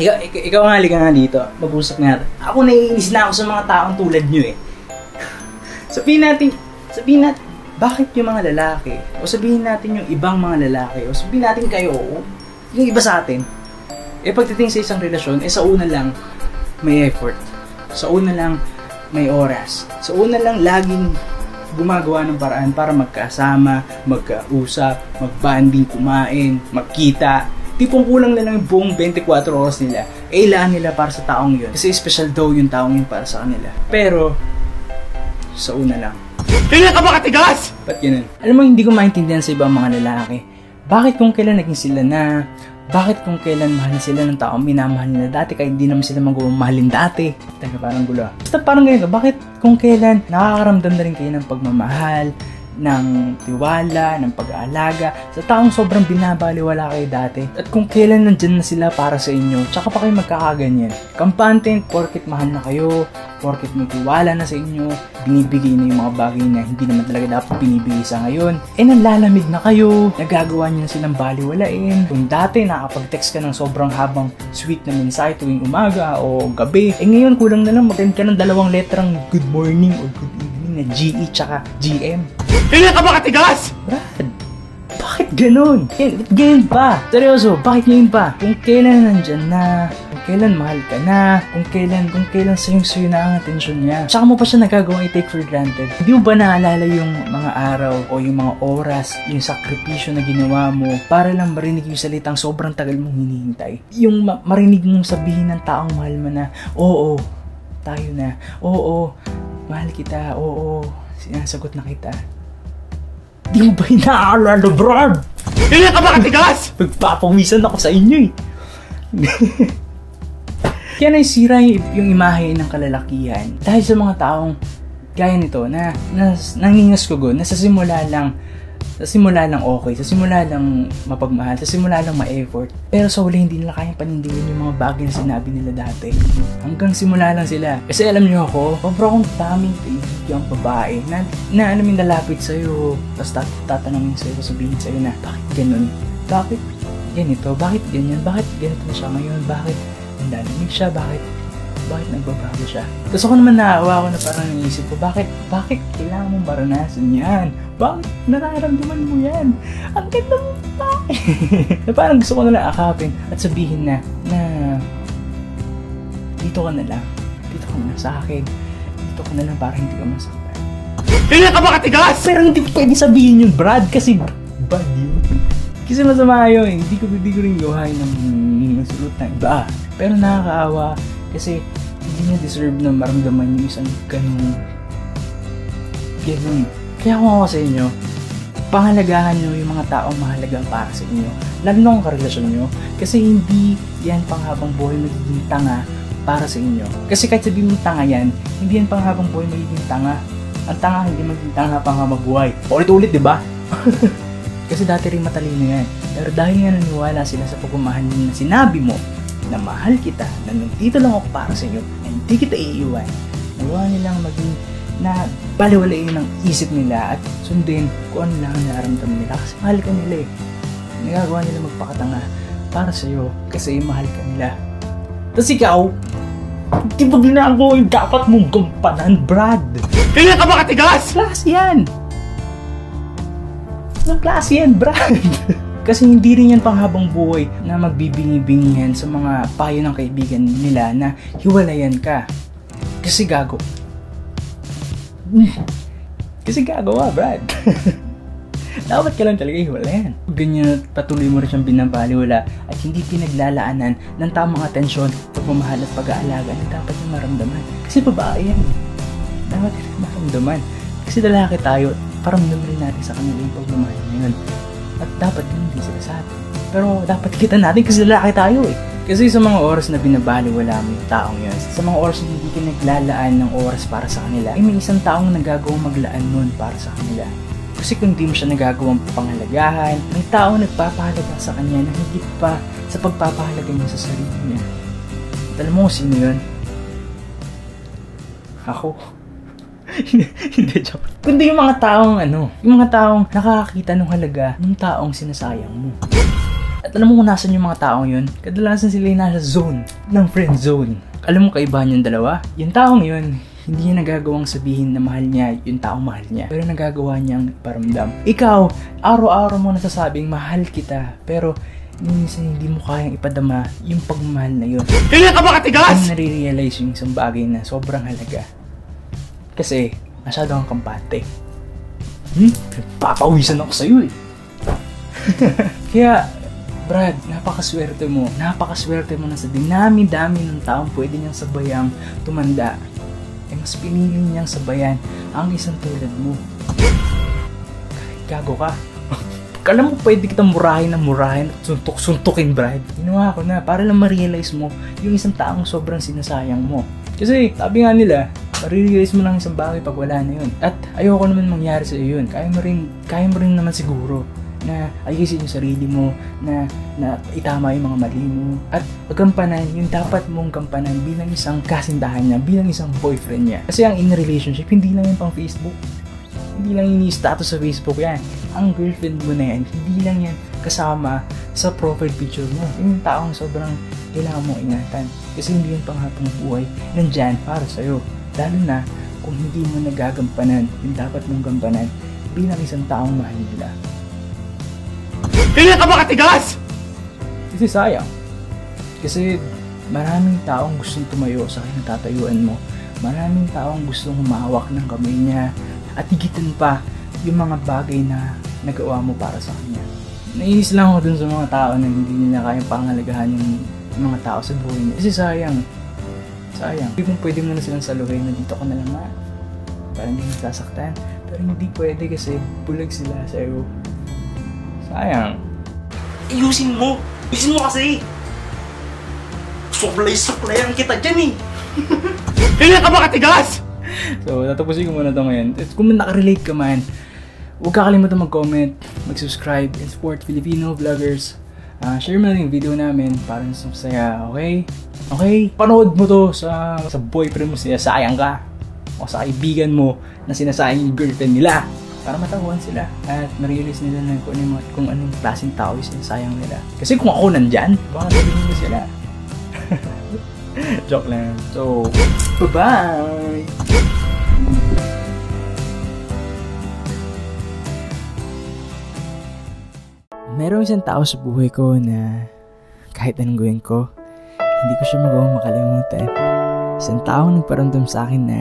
Ikaw nga, halika nga dito. Mag-usap nga. Ako naiinis na ako sa mga taong tulad nyo eh. Sabihin natin, bakit yung mga lalaki? O sabihin natin yung ibang mga lalaki? O sabihin natin kayo, yung iba sa atin. Pagdating sa isang relasyon, sa una lang, may effort. Sa una lang, may oras. Sa una lang, laging gumagawa ng paraan para magkasama, magkausap, magbanding, kumain, magkita. Tipong kulang na lang yung buong 24 oras nila. Ilaan nila para sa taong yun. Kasi special daw yung taong yun para sa kanila. Pero, sa una lang. Hindi ka ba katigas? Ba't ganun? Alam mo, hindi ko maintindihan sa ibang mga lalaki. Bakit kung kailan naging sila na? Bakit kung kailan mahal sila ng taong minamahal nila dati kahit hindi naman sila mahalin dati? Teka, parang gulo. Basta parang ganito, bakit kung kailan nakakaramdam na rin kayo ng pagmamahal, ng tiwala, ng pag-aalaga sa taong sobrang binabaliwala kayo dati. At kung kailan nandyan na sila para sa inyo, tsaka pa kayo magkakaganyan. Kampante, porket mahal na kayo, porket may tiwala na sa inyo, binibigay na yung mga bagay na hindi naman talaga dapat binibigay sa ngayon. Nanlalamig na kayo, nagagawa nyo na silang baliwalain. Kung dati nakapag-text ka ng sobrang habang sweet na mensahe tuwing umaga o gabi, ngayon kulang na lang mag-end ka ng 2 letrang good morning or good evening na GE tsaka GM. Hindi ka ba katigas? Brad, bakit ganun? Ganyan pa. Seryoso, bakit ngayon pa? Kung kailan nandyan na, kung kailan mahal ka na, kung kailan sayong-sayo na ang atensyon niya. Tsaka mo pa siya nagagawang i-take for granted. Hindi mo ba naalala yung mga araw o yung mga oras, yung sakripisyo na ginawa mo para lang marinig yung salitang sobrang tagal mong hinihintay? Yung marinig mong sabihin ng taong mahal mo na, oo, tayo na, oo, mahal kita, oo, sinasagot na kita. Di mo ba inaalala, Brad? Hindi ka ba katigas? Magpapawisan ako sa inyo eh. Kaya naisira yung imahe ng kalalakihan dahil sa mga taong gaya nito na nangingas ko na sa simula lang okay, sa simula lang mapagmahal, sa simula lang ma-effort. Pero sa huli hindi nila kayang panindigan yung mga bagay na sinabi nila dati. Hanggang simula lang sila. Kasi alam niyo ako, sobrang daming kaibigang babae na alam yung lalapit sa'yo, tapos tatanungin sa'yo, sabihin sa'yo na, bakit ganun? Bakit ganito? Bakit ganyan? Bakit ganito na siya ngayon? Bakit nandalamig siya? Bakit nagbabago siya? Tapos ako naman naawa ko na parang naisip ko, bakit kailangan mong maranasan yan? Bakit nararamdaman mo yan? Ang ganda mo pa! Na parang gusto ko na lang akapin at sabihin na dito ka na lang sa akin. Dito ka na lang para hindi ka masaktan. Hindi ka ba katigas? Pero hindi pwede sabihin yun, Brad, kasi bad yun. Kasi masama yun, hindi ko rin gawain ng sulot na iba. Pero nakakaawa kasi hindi niya deserve na maramdaman yung isang ganun. Kaya kung ako sa inyo, pangalagahan nyo yung mga taong mahalaga para sa inyo. Lalo na kung karelasyon nyo. Kasi hindi yan panghabang buhay magiging tanga para sa inyo. Kasi kahit sabihin mo tanga yan, hindi yan panghabang buhay magiging tanga. Ang tanga hindi magiging tanga panghabang buhay. Ulit-ulit, di ba? Kasi dati rin matalino yan. Pero dahil nga naniwala sila sa pagmamahal na sinabi mo na mahal kita, na nandito lang ako para sa inyo, na hindi kita iiwan, nagawa nilang maging na baliwalain ng isip nila at sundin kung ano lang ang nararamdaman nila kasi mahal ka nila eh. Nagagawa nila magpakatanga para sa'yo kasi mahal ka nila. Tapos ikaw, di ba ginagawa yung dapat mong gampanan, Brad? Hindi ka ba katigas? Klase yan! Anong klase yan, Brad? Kasi hindi rin yan panghabang buhay na magbibingi-bingihan sa mga payo ng kaibigan nila na hiwalayan ka. Kasi gago. Kasi gagawa, Brad. Dapat ka lang talaga hiwalayan. Ganyan patuloy mo rin siyang binabaliwala at hindi pinaglalaanan ng tamang atensyon, pagmamahal at pag-aalaga na dapat yung maramdaman. Kasi babae yan. Dapat yung maramdaman. Kasi lalaki tayo, paramdam rin natin sa kanila yung pagmamahal ngayon. At dapat ganun din sila sa atin. Pero dapat kita natin kasi lalaki tayo eh. Kasi sa mga oras na binabaliwala mo yung taong yun, sa mga oras na hindi ka naglalaan ng oras para sa kanila, may isang taong nagagawang maglaan nun para sa kanila. Kasi kung di mo siya nagagawang pangalagahan, may taong nagpapahalaga sa kanya na higit pa sa pagpapahalaga niya sa sarili niya. At alam mo sino yun? Ako. Hindi, joke. Kundi yung mga taong yung mga taong nakakakita ng halaga ng taong sinasayang mo. At alam mo kung nasan yung mga taong yun? Kadalasan sila yung nasa zone ng friend zone. Alam mo kaibahan yung dalawa? Yung taong yun, hindi niya nagagawang sabihin na mahal niya yung taong mahal niya. Pero nagagawa niyang iparamdam. Ikaw, araw-araw mo nasasabing mahal kita. Pero minsan hindi mo kayang ipadama yung pagmamahal na yun. Hindi ka ba katigas? Ano nare-realize yung isang bagay na sobrang halaga? Kasi masyado kang kampante. Papawisan ako sa'yo eh. Kaya, Brad, napakaswerte mo. Napakaswerte mo na sa dinami-dami ng taong pwede niyang sabayang tumanda. Eh, mas pinili niyang sabayan ang isang tulad mo. Gago ka. Alam mo, pwede kitang murahin at suntok-suntukin, Brad. Ginawa ko na para lang ma-realize mo yung isang taong sobrang sinasayang mo. Kasi, sabi nga nila, ma-realize mo lang isang bagay pag wala na yun. At ayoko naman mangyari sa iyo yun. Kaya mo rin naman siguro na ayusin yung sarili mo, na itama yung mga mali mo, at pagkampanan yung dapat mong kampanan bilang isang kasindahan niya, bilang isang boyfriend niya. Kasi ang in relationship, hindi lang yung pang Facebook. Hindi lang yung status sa Facebook yan. Ang girlfriend mo na yan, hindi lang yan kasama sa profile picture mo. Yung taong sobrang kailangan mong ingatan. Kasi hindi yung panghabang buhay nandyan para sa'yo. Lalo na kung hindi mo nagagampanan yung dapat mong gampanan bilang isang taong mahal nila. Hindi ka ba katigas? Kasi sayang. Kasi maraming taong gustong tumayo sa kinatatayuan mo. Maraming taong gustong humawak ng kamay niya at higitan pa yung mga bagay na nagawa mo para sa kanya. Nainis lang ako dun sa mga tao na hindi nila kayang pangalagahan yung mga tao sa buhay niya. Kasi sayang. Hindi kung pwede mo na silang saluhin na dito ka na lang na. Parang hindi nasasaktan. Pero hindi pwede kasi bulag sila sa'yo. Sayang. Ayusin mo kasi. Suklay-suklayan kita dyan eh. Hindi ka ba katigas? So, tatapusin ko muna ito ngayon. At kung nakarelate ka man, huwag kakalimutan mag-comment, mag-subscribe, and support Filipino vloggers. Share mo na yung video namin para mas masaya, okay? Okay? Panood mo to sa boyfriend mo, sinasayang ka. O sa kaibigan mo na sinasayang yung girlfriend nila. Para matahuan sila at ma-realize nila na kung anong klaseng tao yung sinasayang nila. Kasi kung ako nandyan, baka sabihin mo sila. Joke lang. So, bye-bye! Merong isang tao sa buhay ko na kahit anong gawin ko, hindi ko siya magawang makalimutan. Isang taong nagparamdam sa akin na